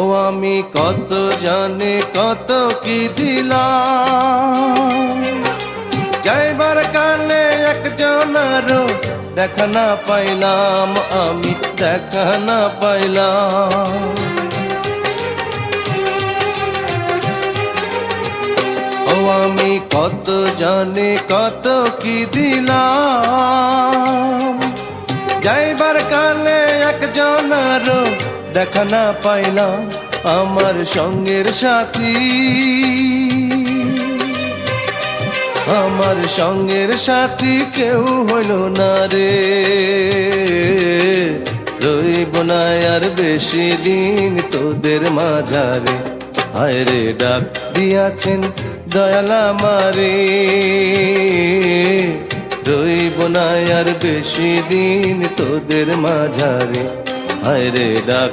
ও আমি কত জানি কত কি দিলাম, যাইবার কালে একজনেরও দেখা না পাইলাম, আমি দেখা না পাইলাম। ও আমি কত জানি কত কি দিলাম, যাইবার কালে একজনেরও দেখা না পাইলাম। আমার সঙ্গের সাথী, আমার সঙ্গের সাথী কেউ হইল না রে, রইব না আর বেশি দিন তোদের মাঝারে। হায় রে ডাক দিয়াছেন দয়াল আমারে, রইব না আর বেশি দিন তোদের মাঝারে। হায় রে ডাক